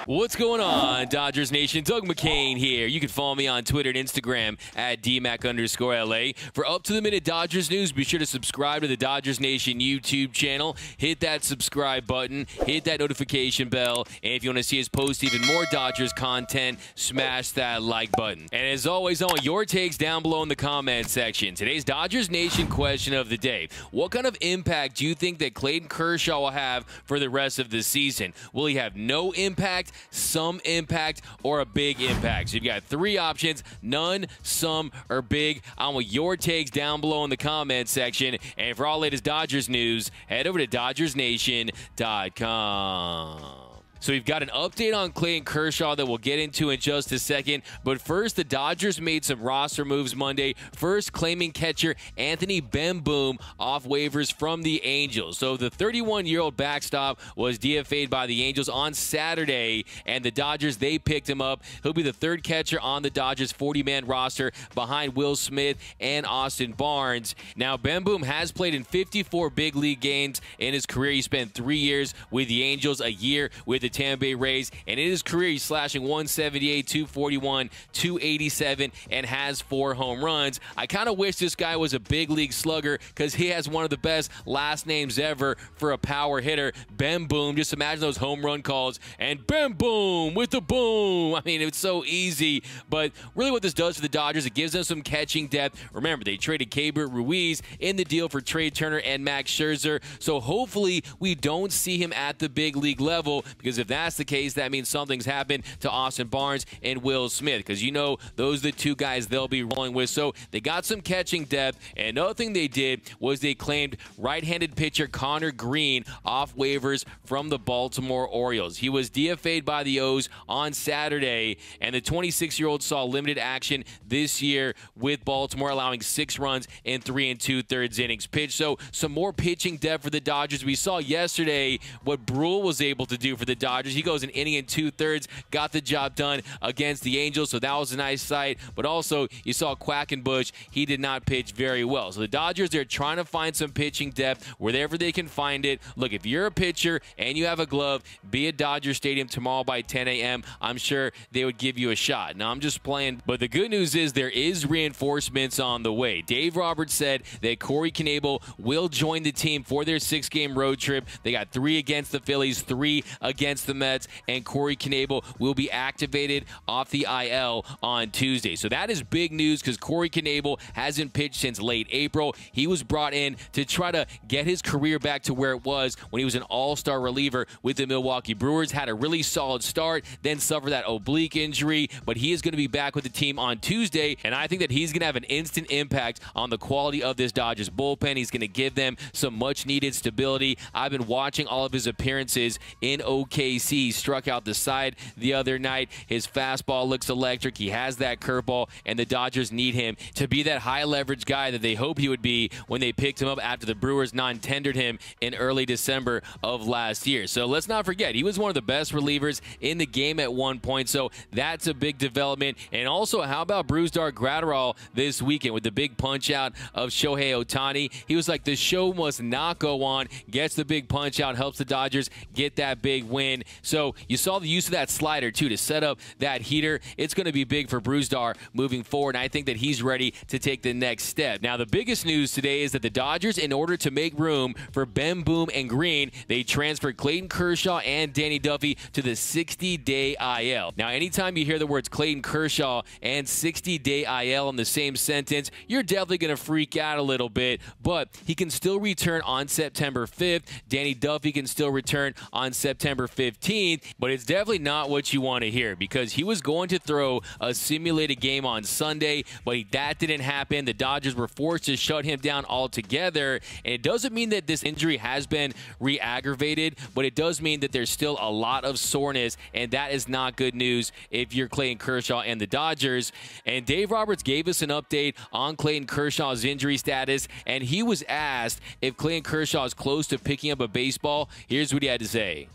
What's going on, Dodgers Nation? Doug McCain here. You can follow me on Twitter and Instagram at DMac_LA. For up-to-the-minute Dodgers news, be sure to subscribe to the Dodgers Nation YouTube channel. Hit that subscribe button. Hit that notification bell. And if you want to see us post even more Dodgers content, smash that like button. And as always, I want your takes down below in the comment section. Today's Dodgers Nation question of the day. What kind of impact do you think that Clayton Kershaw will have for the rest of the season? Will he have no impact, some impact, or a big impact? So you've got three options: none, some, or big. I want your takes down below in the comment section. And for all latest Dodgers news, head over to DodgersNation.com. So we've got an update on Clayton Kershaw that we'll get into in just a second. But first, the Dodgers made some roster moves Monday. First, claiming catcher Anthony Bamboom off waivers from the Angels. So the 31-year-old backstop was DFA'd by the Angels on Saturday, and the Dodgers, they picked him up. He'll be the third catcher on the Dodgers' 40-man roster behind Will Smith and Austin Barnes. Now, Bemboom has played in 54 big league games in his career. He spent 3 years with the Angels, a year with the Tampa Bay Rays, and in his career he's slashing 178, 241, 287, and has 4 home runs. I kind of wish this guy was a big league slugger because he has one of the best last names ever for a power hitter, Bemboom. Just imagine those home run calls, and Bemboom with the boom. I mean, it's so easy, but really what this does for the Dodgers, it gives them some catching depth. Remember, they traded Keibert Ruiz in the deal for Trey Turner and Max Scherzer, so hopefully we don't see him at the big league level, because if that's the case, that means something's happened to Austin Barnes and Will Smith, because you know those are the two guys they'll be rolling with. So they got some catching depth, and another thing they did was they claimed right-handed pitcher Connor Green off waivers from the Baltimore Orioles. He was DFA'd by the O's on Saturday, and the 26-year-old saw limited action this year with Baltimore, allowing 6 runs in 3 2/3 innings pitched. So some more pitching depth for the Dodgers. We saw yesterday what Brule was able to do for the Dodgers. He goes an inning and 2/3, got the job done against the Angels, so that was a nice sight. But also, you saw Quackenbush. He did not pitch very well. So the Dodgers, they're trying to find some pitching depth wherever they can find it. Look, if you're a pitcher and you have a glove, be at Dodger Stadium tomorrow by 10 a.m. I'm sure they would give you a shot. Now, I'm just playing, but the good news is there is reinforcements on the way. Dave Roberts said that Corey Knebel will join the team for their 6-game road trip. They got 3 against the Phillies, 3 against the Mets, and Corey Knebel will be activated off the IL on Tuesday. So that is big news, because Corey Knebel hasn't pitched since late April. He was brought in to try to get his career back to where it was when he was an all-star reliever with the Milwaukee Brewers. Had a really solid start, then suffered that oblique injury, but he is going to be back with the team on Tuesday, and I think that he's going to have an instant impact on the quality of this Dodgers bullpen. He's going to give them some much-needed stability. I've been watching all of his appearances in OKC. He struck out the side the other night. His fastball looks electric. He has that curveball, and the Dodgers need him to be that high-leverage guy that they hope he would be when they picked him up after the Brewers non-tendered him in early December of last year. So let's not forget, he was one of the best relievers in the game at one point, so that's a big development. And also, how about Brusdar Graterol this weekend with the big punch-out of Shohei Ohtani? He was like, the show must not go on, gets the big punch-out, helps the Dodgers get that big win. So you saw the use of that slider, too, to set up that heater. It's going to be big for Brusdar moving forward, and I think that he's ready to take the next step. Now, the biggest news today is that the Dodgers, in order to make room for Bembroom and Greene, they transferred Clayton Kershaw and Danny Duffy to the 60-day IL. Now, anytime you hear the words Clayton Kershaw and 60-day IL in the same sentence, you're definitely going to freak out a little bit, but he can still return on September 5th. Danny Duffy can still return on September 15th, but it's definitely not what you want to hear, because he was going to throw a simulated game on Sunday, but that didn't happen. The Dodgers were forced to shut him down altogether, and it doesn't mean that this injury has been re-aggravated, but it does mean that there's still a lot of soreness, and that is not good news if you're Clayton Kershaw and the Dodgers. And Dave Roberts gave us an update on Clayton Kershaw's injury status, and he was asked if Clayton Kershaw is close to picking up a baseball. Here's what he had to say.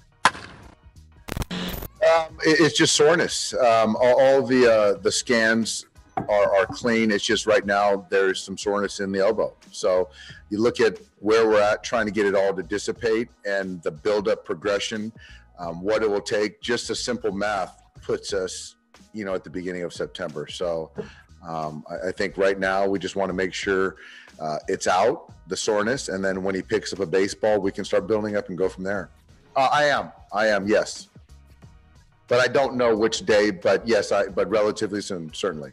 It's just soreness. All the scans are clean. It's just right now there's some soreness in the elbow. So you look at where we're at, trying to get it all to dissipate, and the build-up progression. What it will take, just a simple math puts us, at the beginning of September. So I think right now we just want to make sure it's out, the soreness, and then when he picks up a baseball, we can start building up and go from there. I am, yes. But I don't know which day, but yes, but relatively soon, certainly.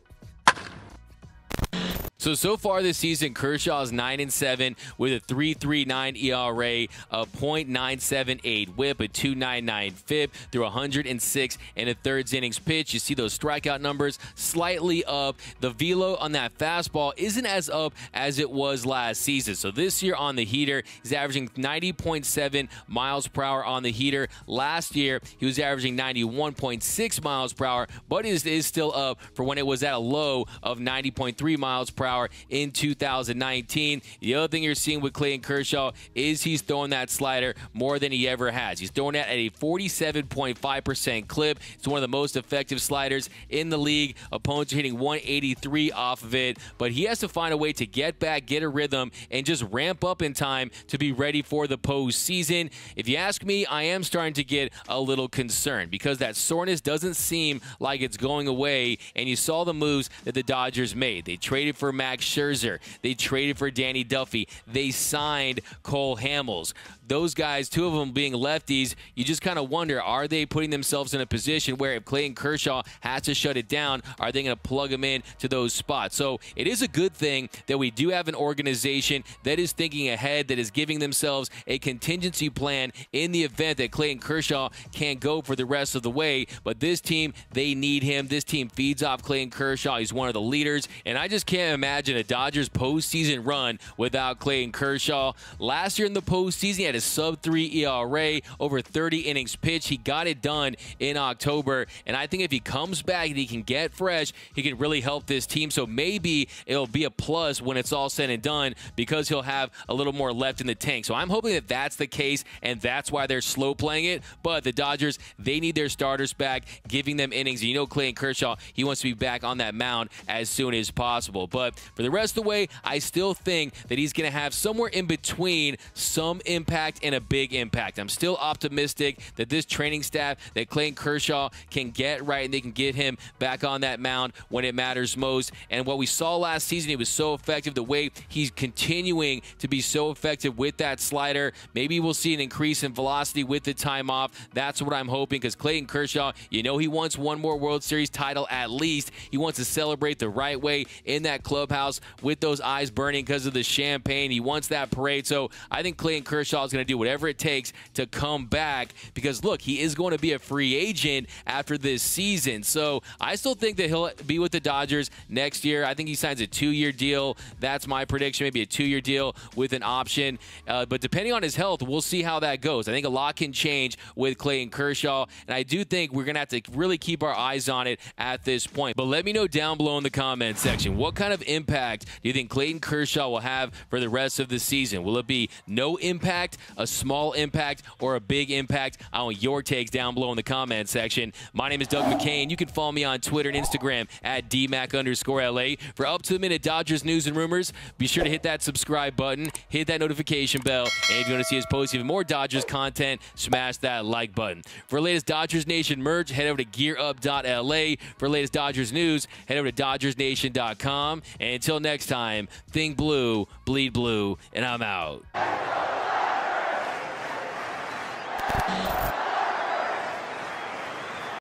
So far this season, Kershaw is 9-7 with a 3.39 ERA, a .978 WHIP, a 2.99 FIP through 106 and a thirds innings pitch. You see those strikeout numbers slightly up. The velo on that fastball isn't as up as it was last season. So this year on the heater, he's averaging 90.7 miles per hour on the heater. Last year, he was averaging 91.6 miles per hour, but it is still up for when it was at a low of 90.3 miles per hour in 2019. The other thing you're seeing with Clayton Kershaw is he's throwing that slider more than he ever has. He's throwing that at a 47.5% clip. It's one of the most effective sliders in the league. Opponents are hitting 183 off of it, but he has to find a way to get back, get a rhythm, and just ramp up in time to be ready for the postseason. If you ask me, I am starting to get a little concerned because that soreness doesn't seem like it's going away, and you saw the moves that the Dodgers made. They traded for Max Scherzer. They traded for Danny Duffy. They signed Cole Hamels. Those guys, two of them being lefties, you just kind of wonder, are they putting themselves in a position where if Clayton Kershaw has to shut it down, are they going to plug him in to those spots? So it is a good thing that we do have an organization that is thinking ahead, that is giving themselves a contingency plan in the event that Clayton Kershaw can't go for the rest of the way. But this team, they need him. This team feeds off Clayton Kershaw. He's one of the leaders, and I just can't imagine a Dodgers postseason run without Clayton Kershaw. Last year in the postseason, he had a sub-3 ERA, over 30 innings pitched. He got it done in October, and I think if he comes back and he can get fresh, he can really help this team. So maybe it'll be a plus when it's all said and done because he'll have a little more left in the tank. So I'm hoping that that's the case, and that's why they're slow playing it. But the Dodgers, they need their starters back, giving them innings. And you know Clayton Kershaw, he wants to be back on that mound as soon as possible. But for the rest of the way, I still think that he's going to have somewhere in between some impact and a big impact. I'm still optimistic that this training staff, that Clayton Kershaw can get right and they can get him back on that mound when it matters most. And what we saw last season, he was so effective. The way he's continuing to be so effective with that slider, maybe we'll see an increase in velocity with the time off. That's what I'm hoping, because Clayton Kershaw, you know he wants one more World Series title at least. He wants to celebrate the right way in that clubhouse with those eyes burning because of the champagne. He wants that parade. So I think Clayton Kershaw is going to do whatever it takes to come back, because look, he is going to be a free agent after this season. So I still think that he'll be with the Dodgers next year. I think he signs a 2-year deal. That's my prediction, maybe a 2-year deal with an option. But depending on his health, we'll see how that goes. I think a lot can change with Clayton Kershaw, and I do think we're going to have to really keep our eyes on it at this point. But let me know down below in the comments section, what kind of impact do you think Clayton Kershaw will have for the rest of the season? Will it be no impact, a small impact, or a big impact? I want your takes down below in the comment section. My name is Doug McCain. You can follow me on Twitter and Instagram at DMac_LA. For up-to-the-minute Dodgers news and rumors, be sure to hit that subscribe button, hit that notification bell, and if you want to see us post even more Dodgers content, smash that like button. For the latest Dodgers Nation merch, head over to gearup.la. For the latest Dodgers news, head over to DodgersNation.com. And until next time, think blue, bleed blue, and I'm out.